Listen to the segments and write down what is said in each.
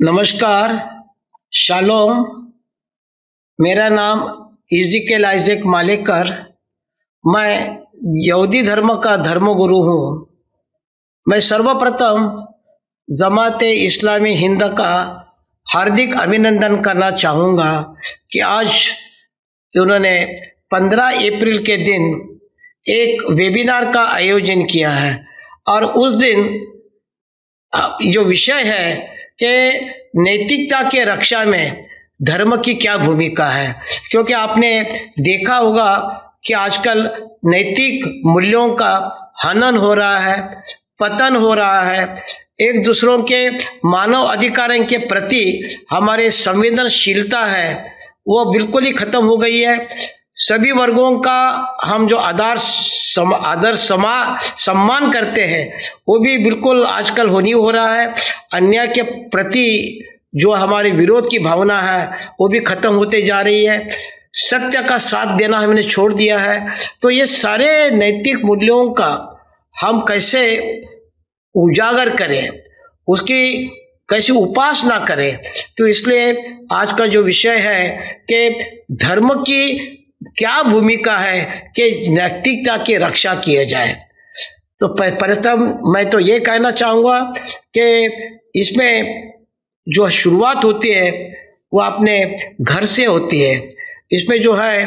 नमस्कार, शालोम। मेरा नाम इज़िकेल आइज़ेक मालेकर। मैं यहूदी धर्म का धर्मगुरु हूँ। मैं सर्वप्रथम जमात इस्लामी हिंद का हार्दिक अभिनंदन करना चाहूँगा कि आज उन्होंने 15 अप्रैल के दिन एक वेबिनार का आयोजन किया है और उस दिन जो विषय है कि नैतिकता के रक्षा में धर्म की क्या भूमिका है, क्योंकि आपने देखा होगा कि आजकल नैतिक मूल्यों का हनन हो रहा है, पतन हो रहा है। एक दूसरों के मानव अधिकारों के प्रति हमारे संवेदनशीलता है वो बिल्कुल ही खत्म हो गई है। सभी वर्गों का हम जो सम्मान करते हैं वो भी बिल्कुल आजकल हो नहीं हो रहा है। अन्याय के प्रति जो हमारे विरोध की भावना है वो भी खत्म होते जा रही है। सत्य का साथ देना हमने छोड़ दिया है। तो ये सारे नैतिक मूल्यों का हम कैसे उजागर करें, उसकी कैसे उपासना करें। तो इसलिए आज का जो विषय है कि धर्म की क्या भूमिका है कि नैतिकता की रक्षा किया जाए। तो प्रथम मैं तो ये कहना चाहूँगा कि इसमें जो शुरुआत होती है वो अपने घर से होती है। इसमें जो है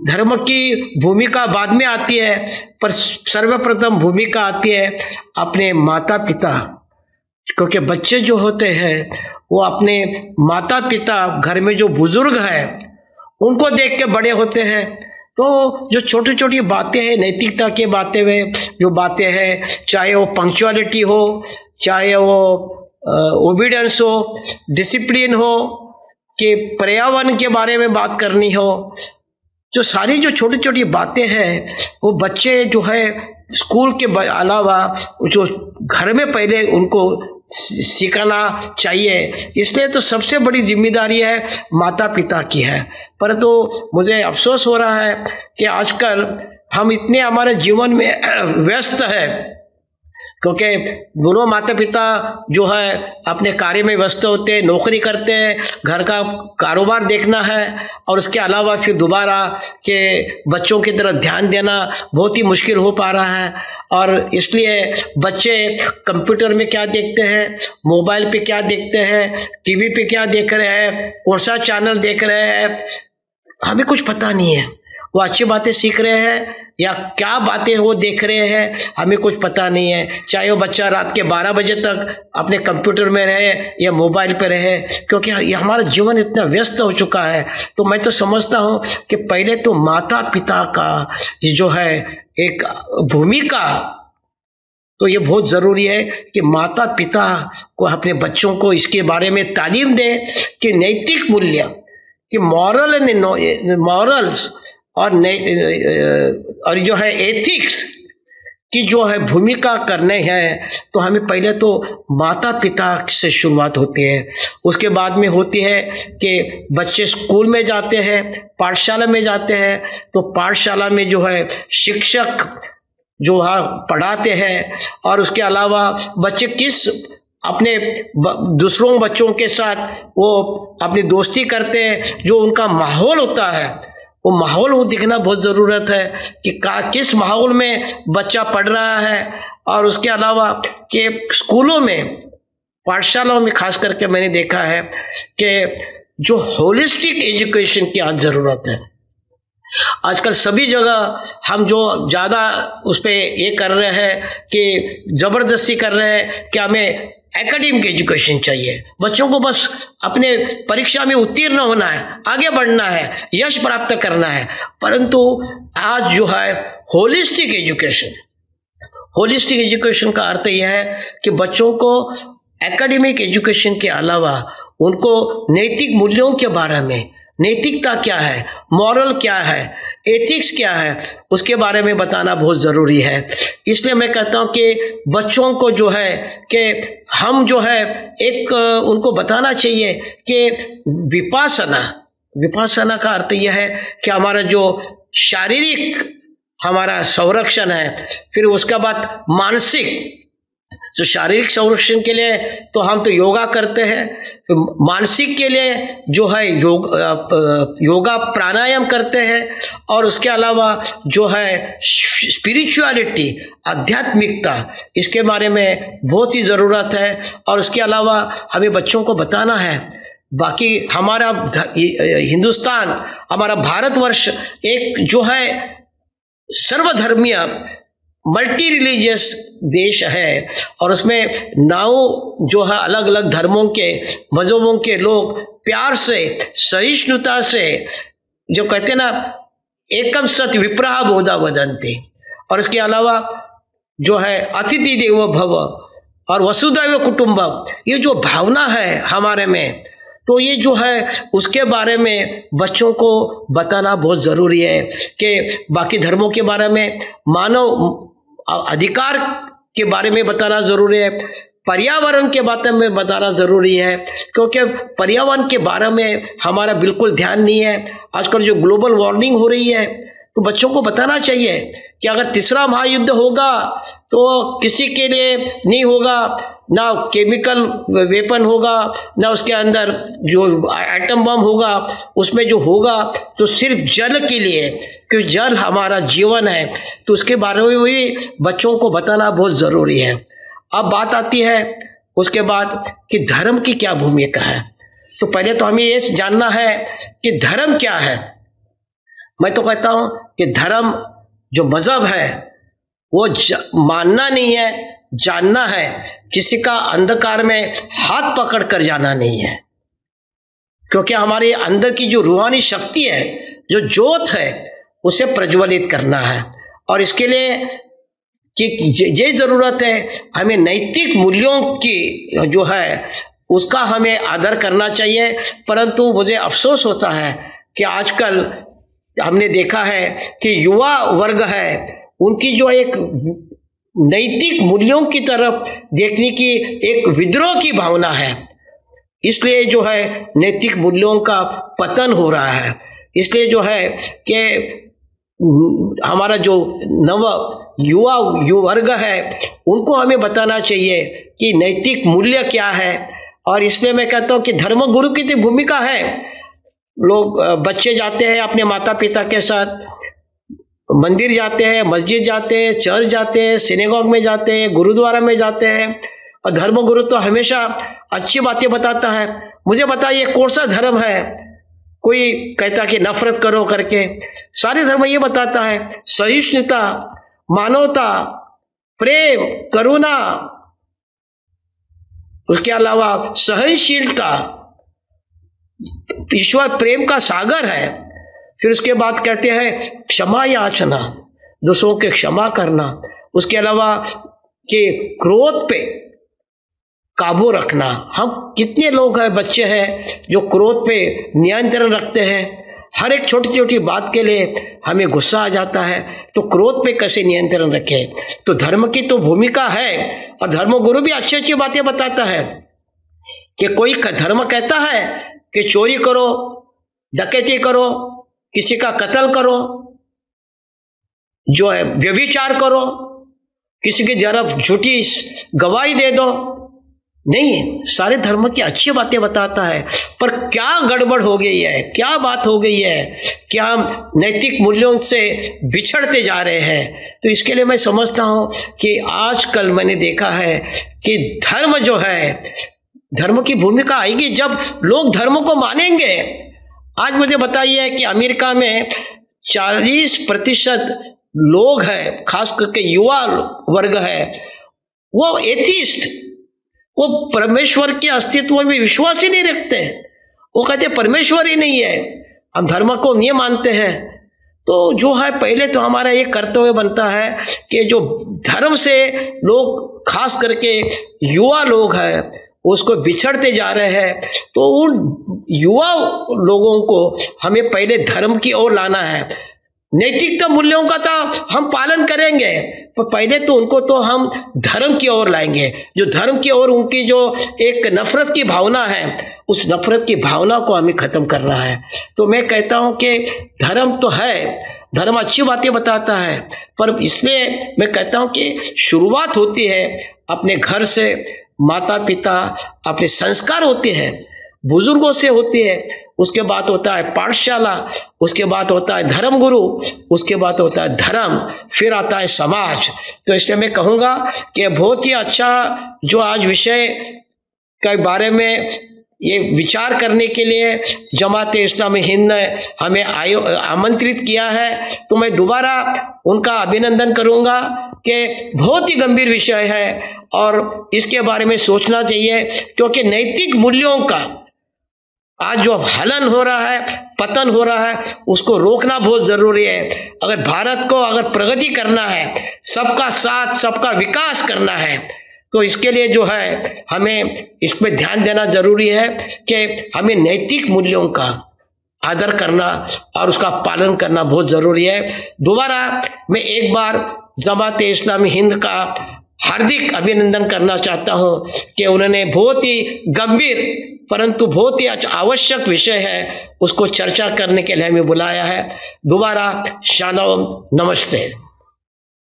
धर्म की भूमिका बाद में आती है, पर सर्वप्रथम भूमिका आती है अपने माता पिता, क्योंकि बच्चे जो होते हैं वो अपने माता पिता, घर में जो बुजुर्ग है उनको देख के बड़े होते हैं। तो जो छोटी छोटी बातें हैं, नैतिकता की बातें हैं, जो बातें हैं, चाहे वो पंक्चुअलिटी हो, चाहे वो ओबीडियंस हो, डिसिप्लिन हो, कि पर्यावरण के बारे में बात करनी हो, जो सारी जो छोटी छोटी बातें हैं वो बच्चे जो है स्कूल के अलावा जो घर में पहले उनको सिखाना चाहिए। इसलिए तो सबसे बड़ी जिम्मेदारी है माता पिता की है। परंतु मुझे अफसोस हो रहा है कि आजकल हम इतने हमारे जीवन में व्यस्त है, क्योंकि दोनों माता पिता जो है अपने कार्य में व्यस्त होते हैं, नौकरी करते हैं, घर का कारोबार देखना है और उसके अलावा फिर दोबारा के बच्चों की तरफ ध्यान देना बहुत ही मुश्किल हो पा रहा है। और इसलिए बच्चे कंप्यूटर में क्या देखते हैं, मोबाइल पे क्या देखते हैं, टीवी पे क्या देख रहे हैं, कौन सा चैनल देख रहे हैं, हमें कुछ पता नहीं है। वो अच्छी बातें सीख रहे हैं या क्या बातें वो देख रहे हैं, हमें कुछ पता नहीं है। चाहे वो बच्चा रात के 12 बजे तक अपने कंप्यूटर में रहे या मोबाइल पे रहे, क्योंकि ये हमारा जीवन इतना व्यस्त हो चुका है। तो मैं तो समझता हूँ कि पहले तो माता पिता का ये जो है एक भूमिका, तो ये बहुत ज़रूरी है कि माता पिता को अपने बच्चों को इसके बारे में तालीम दे कि नैतिक मूल्य, कि मॉरल्स और जो है एथिक्स की जो है भूमिका करने हैं। तो हमें पहले तो माता पिता से शुरुआत होती है। उसके बाद में होती है कि बच्चे स्कूल में जाते हैं, पाठशाला में जाते हैं। तो पाठशाला में जो है शिक्षक जो है पढ़ाते हैं, और उसके अलावा बच्चे किस अपने दूसरों बच्चों के साथ वो अपनी दोस्ती करते हैं, जो उनका माहौल होता है वो माहौल वो दिखना बहुत ज़रूरत है कि किस माहौल में बच्चा पढ़ रहा है। और उसके अलावा कि स्कूलों में, पाठशालाओं में खास करके मैंने देखा है कि जो होलिस्टिक एजुकेशन की आज ज़रूरत है। आजकल सभी जगह हम जो ज़्यादा उस पर ये कर रहे हैं कि ज़बरदस्ती कर रहे हैं कि हमें एकेडमिक एजुकेशन चाहिए, बच्चों को बस अपने परीक्षा में उत्तीर्ण होना है, आगे बढ़ना है, यश प्राप्त करना है। परंतु आज जो है होलिस्टिक एजुकेशन का अर्थ यह है कि बच्चों को एकेडमिक एजुकेशन के अलावा उनको नैतिक मूल्यों के बारे में, नैतिकता क्या है, मॉरल क्या है, एथिक्स क्या है, उसके बारे में बताना बहुत ज़रूरी है। इसलिए मैं कहता हूँ कि बच्चों को जो है कि हम जो है एक उनको बताना चाहिए कि विपासना का अर्थ यह है कि हमारा जो शारीरिक हमारा संरक्षण है, फिर उसके बाद मानसिक तो शारीरिक संरक्षण के लिए तो हम तो योगा करते हैं, मानसिक के लिए जो है योगा प्राणायाम करते हैं, और उसके अलावा जो है स्पिरिचुअलिटी, आध्यात्मिकता, इसके बारे में बहुत ही ज़रूरत है। और उसके अलावा हमें बच्चों को बताना है, बाकी हमारा हिंदुस्तान, हमारा भारतवर्ष एक जो है सर्वधर्मीय मल्टी रिलीजियस देश है, और उसमें जो है अलग अलग धर्मों के, मजहबों के लोग प्यार से, सहिष्णुता से, जो कहते हैं ना, एकम सत विप्रहा बोधा वदन्ति, और इसके अलावा जो है अतिथि देवो भव और वसुधैव कुटुंबकम, ये जो भावना है हमारे में, तो ये जो है उसके बारे में बच्चों को बताना बहुत ज़रूरी है कि बाकी धर्मों के बारे में, मानव अधिकार के बारे में बताना ज़रूरी है, पर्यावरण के बारे में बताना ज़रूरी है, क्योंकि पर्यावरण के बारे में हमारा बिल्कुल ध्यान नहीं है। आजकल जो ग्लोबल वार्मिंग हो रही है, तो बच्चों को बताना चाहिए कि अगर तीसरा महायुद्ध होगा तो किसी के लिए नहीं होगा, ना केमिकल वेपन होगा, ना उसके अंदर जो एटम बम होगा, उसमें जो होगा तो सिर्फ जल के लिए, क्योंकि जल हमारा जीवन है। तो उसके बारे में भी बच्चों को बताना बहुत ज़रूरी है। अब बात आती है उसके बाद कि धर्म की क्या भूमिका है। तो पहले तो हमें ये जानना है कि धर्म क्या है। मैं तो कहता हूँ कि धर्म जो मज़हब है वो मानना नहीं है, जानना है। किसी का अंधकार में हाथ पकड़ कर जाना नहीं है, क्योंकि हमारे अंदर की जो रूहानी शक्ति है, जो ज्योत है, उसे प्रज्वलित करना है। और इसके लिए कि ये ज़रूरत है, हमें नैतिक मूल्यों की जो है उसका हमें आदर करना चाहिए। परंतु मुझे अफसोस होता है कि आजकल हमने देखा है कि युवा वर्ग है, उनकी जो एक नैतिक मूल्यों की तरफ देखने की एक विद्रोह की भावना है, इसलिए जो है नैतिक मूल्यों का पतन हो रहा है। इसलिए जो है कि हमारा जो नव युवा वर्ग है, उनको हमें बताना चाहिए कि नैतिक मूल्य क्या है। और इसलिए मैं कहता हूँ कि धर्मगुरु की तो भूमिका है। लोग बच्चे जाते हैं अपने माता पिता के साथ, मंदिर जाते हैं, मस्जिद जाते हैं, चर्च जाते हैं, सिनेगॉग में जाते हैं, गुरुद्वारा में जाते हैं, और धर्मगुरु तो हमेशा अच्छी बातें बताता है। मुझे बताइए कौन सा धर्म है कोई कहता कि नफरत करो करके? सारे धर्म ये बताता है सहिष्णुता, मानवता, प्रेम, करुणा, उसके अलावा सहनशीलता। ईश्वर प्रेम का सागर है। फिर उसके बाद कहते हैं क्षमा याचना, दूसरों के क्षमा करना। उसके अलावा कि क्रोध पे काबू रखना। हम कितने लोग हैं, बच्चे हैं जो क्रोध पे नियंत्रण रखते हैं। हर एक छोटी छोटी बात के लिए हमें गुस्सा आ जाता है, तो क्रोध पे कैसे नियंत्रण रखें? तो धर्म की तो भूमिका है, और धर्मगुरु भी अच्छी अच्छी बातें बताता है कि कोई धर्म कहता है कि चोरी करो, डकैती करो, किसी का कत्ल करो, जो है व्यभिचार करो, किसी की तरफ झूठी गवाही दे दो। नहीं, सारे धर्म की अच्छी बातें बताता है। पर क्या गड़बड़ हो गई है, क्या बात हो गई है कि हम नैतिक मूल्यों से बिछड़ते जा रहे हैं? तो इसके लिए मैं समझता हूँ कि आजकल मैंने देखा है कि धर्म जो है, धर्म की भूमिका आएगी जब लोग धर्म को मानेंगे। आज मुझे बताइए कि अमेरिका में 40% लोग हैं, खास करके युवा वर्ग है, वो एथिस्ट, वो परमेश्वर के अस्तित्व में विश्वास ही नहीं रखते। वो कहते परमेश्वर ही नहीं है, हम धर्म को नहीं मानते हैं। तो जो है पहले तो हमारा ये कर्तव्य बनता है कि जो धर्म से लोग, खास करके युवा लोग हैं, उसको बिछड़ते जा रहे हैं, तो उन युवा लोगों को हमें पहले धर्म की ओर लाना है। नैतिकता मूल्यों का तो हम पालन करेंगे, पर पहले तो उनको तो हम धर्म की ओर लाएंगे। जो धर्म की ओर उनकी जो एक नफरत की भावना है, उस नफरत की भावना को हमें खत्म करना है। तो मैं कहता हूं कि धर्म तो है, धर्म अच्छी बातें बताता है, पर इसलिए मैं कहता हूं कि शुरुआत होती है अपने घर से, माता पिता, अपने संस्कार होते हैं, बुजुर्गों से होती है, उसके बाद होता है पाठशाला, उसके बाद होता है धर्म गुरु, उसके बाद होता है धर्म, फिर आता है समाज। तो इसलिए मैं कहूँगा कि बहुत ही अच्छा जो आज विषय के बारे में ये विचार करने के लिए जमाते इस्लामी हिंद ने हमें आमंत्रित किया है, तो मैं दोबारा उनका अभिनंदन करूंगा कि बहुत ही गंभीर विषय है और इसके बारे में सोचना चाहिए, क्योंकि नैतिक मूल्यों का आज जो हलन हो रहा है, पतन हो रहा है, उसको रोकना बहुत जरूरी है। अगर भारत को अगर प्रगति करना है, सबका साथ, सबका विकास करना है, तो इसके लिए जो है हमें इस पे ध्यान देना जरूरी है कि हमें नैतिक मूल्यों का आदर करना और उसका पालन करना बहुत जरूरी है। दोबारा मैं एक बार जमाते इस्लामी हिंद का हार्दिक अभिनंदन करना चाहता हूं कि उन्होंने बहुत ही गंभीर परंतु बहुत ही आवश्यक विषय है, उसको चर्चा करने के लिए हमें बुलाया है। दोबारा शालोम, नमस्ते।